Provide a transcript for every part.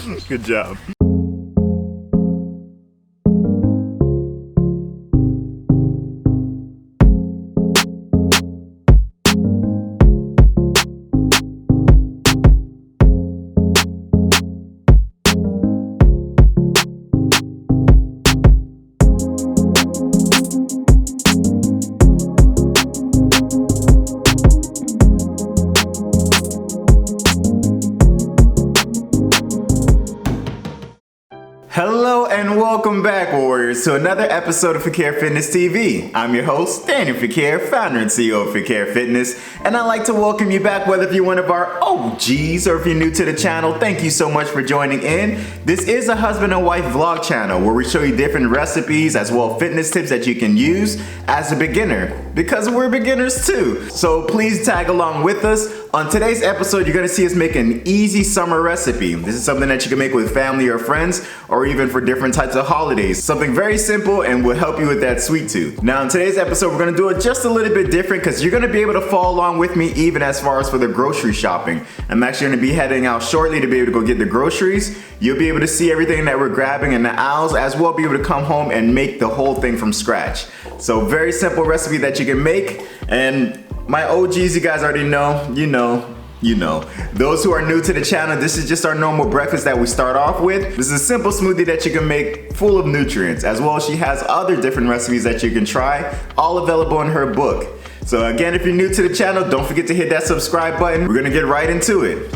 Good job. Hello and welcome back, Warriors, to another episode of Fequiere Fitness TV. I'm your host, Daniel Fequiere, founder and CEO of Fequiere Fitness, and I'd like to welcome you back, whether if you're one of our OGs or if you're new to the channel. Thank you so much for joining in. This is a husband and wife vlog channel where we show you different recipes as well as fitness tips that you can use as a beginner, because we're beginners too. So please tag along with us. On today's episode, you're gonna see us make an easy summer recipe. This is something that you can make with family or friends, or even for different types of holidays. Something very simple and will help you with that sweet tooth. Now in today's episode, we're gonna do it just a little bit different because you're gonna be able to follow along with me even as far as for the grocery shopping. I'm actually gonna be heading out shortly to be able to go get the groceries. You'll be able to see everything that we're grabbing in the aisles, as well be able to come home and make the whole thing from scratch. So very simple recipe that you can make, and my OGs, you guys already know, you know. Those who are new to the channel, this is just our normal breakfast that we start off with. This is a simple smoothie that you can make full of nutrients, as well as she has other different recipes that you can try, all available in her book. So again, if you're new to the channel, don't forget to hit that subscribe button. We're gonna get right into it.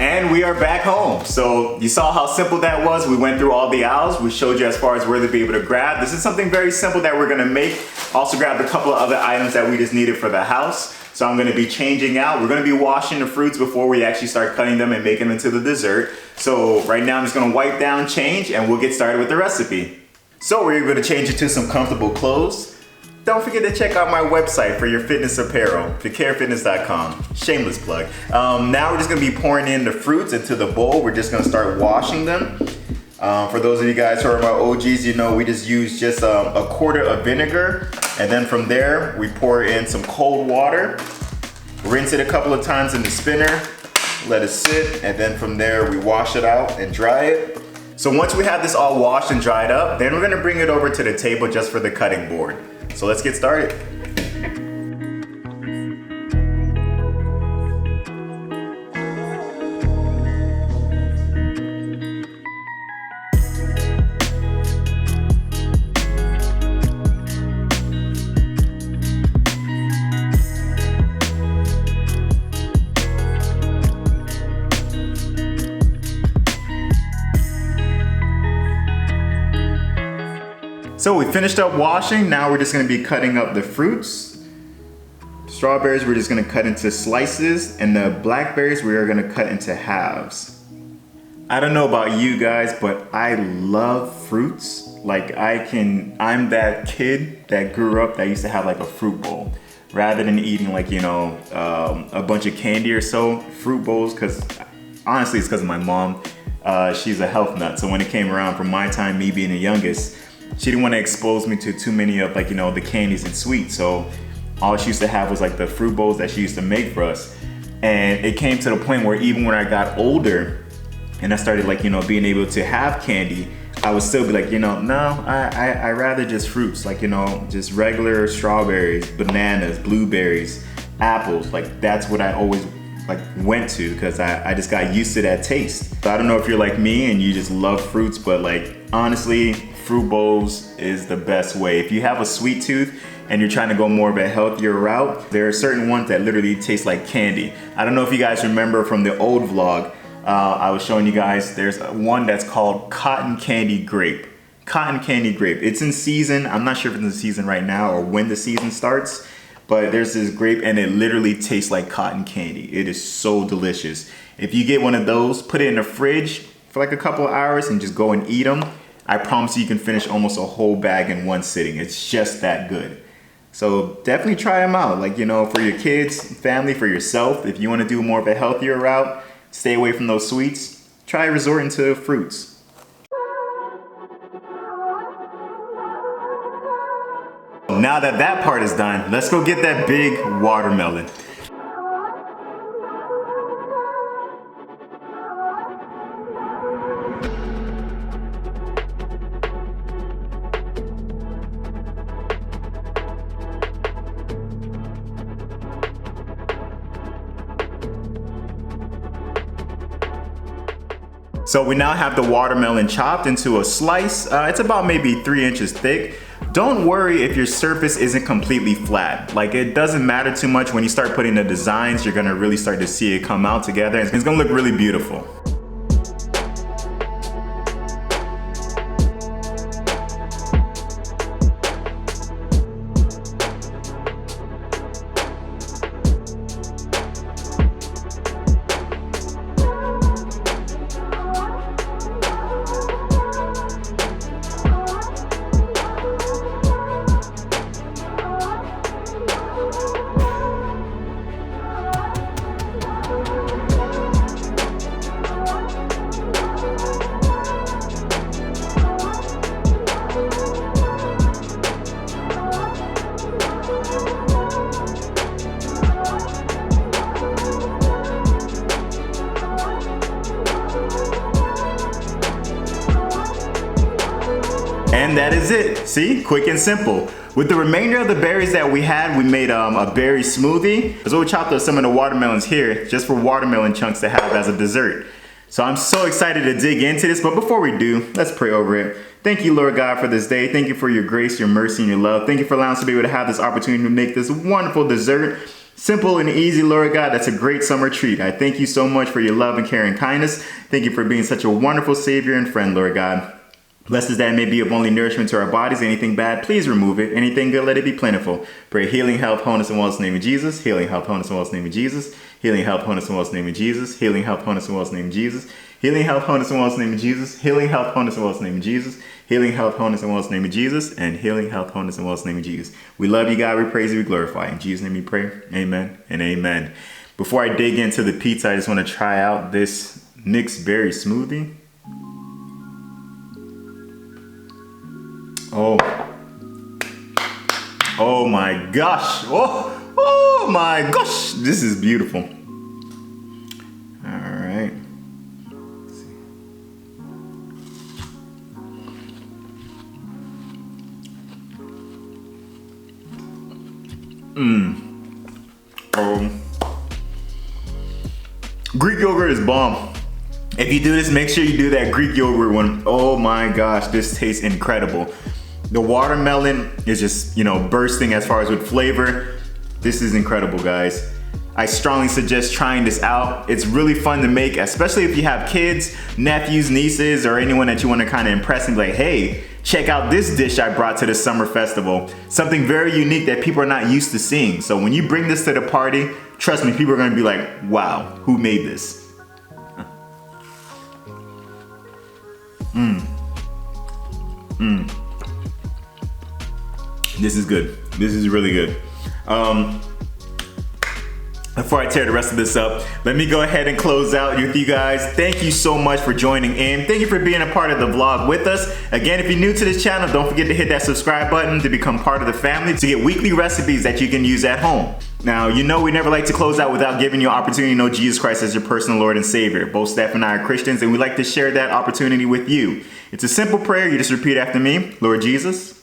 And we are back home. So you saw how simple that was. We went through all the aisles. We showed you as far as where to be able to grab. This is something very simple that we're gonna make. Also grabbed a couple of other items that we just needed for the house. So I'm gonna be changing out. We're gonna be washing the fruits before we actually start cutting them and making them into the dessert. So right now I'm just gonna wipe down, change, and we'll get started with the recipe. So we're able to change into some comfortable clothes. Don't forget to check out my website for your fitness apparel, FequiereFitness.com. Shameless plug. Now we're just gonna be pouring in the fruits into the bowl. We're just gonna start washing them. For those of you guys who are my OGs, you know we just use just a quarter of vinegar. And then from there, we pour in some cold water. Rinse it a couple of times in the spinner. Let it sit. And then from there, we wash it out and dry it. So once we have this all washed and dried up, then we're gonna bring it over to the table just for the cutting board. So let's get started. So we finished up washing. Now we're just gonna be cutting up the fruits. Strawberries we're just gonna cut into slices, and the blackberries we are gonna cut into halves. I don't know about you guys, but I love fruits. Like I'm that kid that grew up that used to have like a fruit bowl. Rather than eating like, you know, a bunch of candy or so, fruit bowls, because honestly it's because of my mom. She's a health nut, so when it came around for my time, me being the youngest, she didn't want to expose me to too many of like, you know, the candies and sweets. So all she used to have was like the fruit bowls that she used to make for us. And it came to the point where even when I got older and I started like, you know, being able to have candy, I would still be like, you know, no, I rather just fruits, like, you know, just regular strawberries, bananas, blueberries, apples. Like that's what I always like went to, because I just got used to that taste. So I don't know if you're like me and you just love fruits, but like honestly, fruit bowls is the best way. If you have a sweet tooth and you're trying to go more of a healthier route, there are certain ones that literally taste like candy. I don't know if you guys remember from the old vlog, I was showing you guys, there's one that's called cotton candy grape. Cotton candy grape. It's in season. I'm not sure if it's in season right now or when the season starts, but there's this grape and it literally tastes like cotton candy. It is so delicious. If you get one of those, put it in the fridge for like a couple of hours and just go and eat them. I promise you can finish almost a whole bag in one sitting. It's just that good. So definitely try them out. Like, you know, for your kids, family, for yourself. If you want to do more of a healthier route, stay away from those sweets, try resorting to fruits. Now that that part is done, let's go get that big watermelon. So we now have the watermelon chopped into a slice. It's about maybe 3 inches thick. Don't worry if your surface isn't completely flat. Like, it doesn't matter too much. When you start putting the designs, you're gonna really start to see it come out together. It's gonna look really beautiful. And that is it. See, quick and simple. With the remainder of the berries that we had, we made a berry smoothie. So we chopped up some of the watermelons here just for watermelon chunks to have as a dessert. So I'm so excited to dig into this, but before we do, let's pray over it. Thank you, Lord God, for this day. Thank you for your grace, your mercy, and your love. Thank you for allowing us to be able to have this opportunity to make this wonderful dessert. Simple and easy, Lord God. That's a great summer treat. I thank you so much for your love and care and kindness. Thank you for being such a wonderful Savior and friend, Lord God. Blessed is that it may be of only nourishment to our bodies. Anything bad, please remove it. Anything good, let it be plentiful. Pray healing, health, wholeness, and wellness in the name of Jesus. Healing, health, wholeness, and wellness in the name of Jesus. Healing, health, wholeness, and wellness in the name of Jesus. Healing, health, wholeness, and wellness in the name of Jesus. Healing, health, wholeness, and wellness in the name of Jesus. Healing, health, wholeness, and wellness in the name of Jesus. Healing, health, wholeness, and wellness in the name of Jesus. And healing, health, wholeness, and wellness in the name of Jesus. We love you, God. We praise you. We glorify you. In Jesus' name we pray. Amen and amen. Before I dig into the pizza, I just want to try out this mixed berry smoothie. Oh my gosh. Oh my gosh. This is beautiful. All right. Let's see. Greek yogurt is bomb. If you do this, make sure you do that Greek yogurt one. Oh my gosh, this tastes incredible. The watermelon is just, bursting as far as with flavor. This is incredible, guys. I strongly suggest trying this out. It's really fun to make, especially if you have kids, nephews, nieces, or anyone that you want to kind of impress and be like, hey, check out this dish I brought to the summer festival. Something very unique that people are not used to seeing. So when you bring this to the party, trust me, people are going to be like, wow, who made this? This is good. This is really good. Before I tear the rest of this up, let me go ahead and close out with you guys. Thank you so much for joining in. Thank you for being a part of the vlog with us. Again, if you're new to this channel, don't forget to hit that subscribe button to become part of the family to get weekly recipes that you can use at home. Now, we never like to close out without giving you an opportunity to know Jesus Christ as your personal Lord and Savior. Both Steph and I are Christians, and we like to share that opportunity with you. It's a simple prayer. You just repeat after me. Lord Jesus,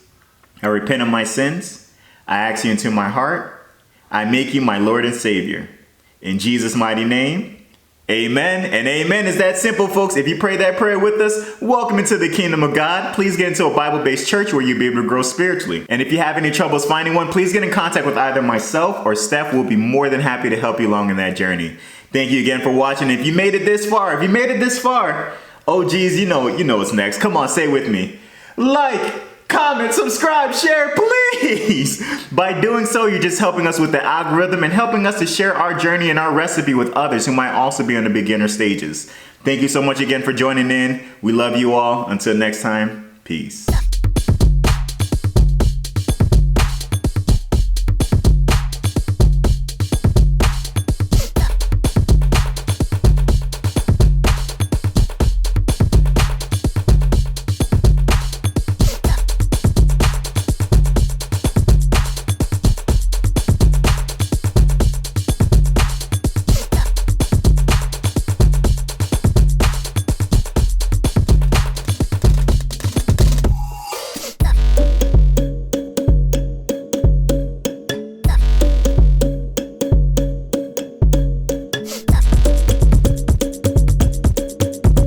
I repent of my sins. I ask you into my heart. I make you my Lord and Savior. In Jesus' mighty name, amen and amen. It's that simple, folks. If you pray that prayer with us, welcome into the kingdom of God. Please get into a Bible-based church where you'll be able to grow spiritually. And if you have any troubles finding one, please get in contact with either myself or Steph. We'll be more than happy to help you along in that journey. Thank you again for watching. If you made it this far, oh geez, you know what's next. Come on, say it with me. Like, comment, subscribe, share, please. By doing so, you're just helping us with the algorithm and helping us to share our journey and our recipe with others who might also be on the beginner stages. Thank you so much again for joining in. We love you all. Until next time, peace.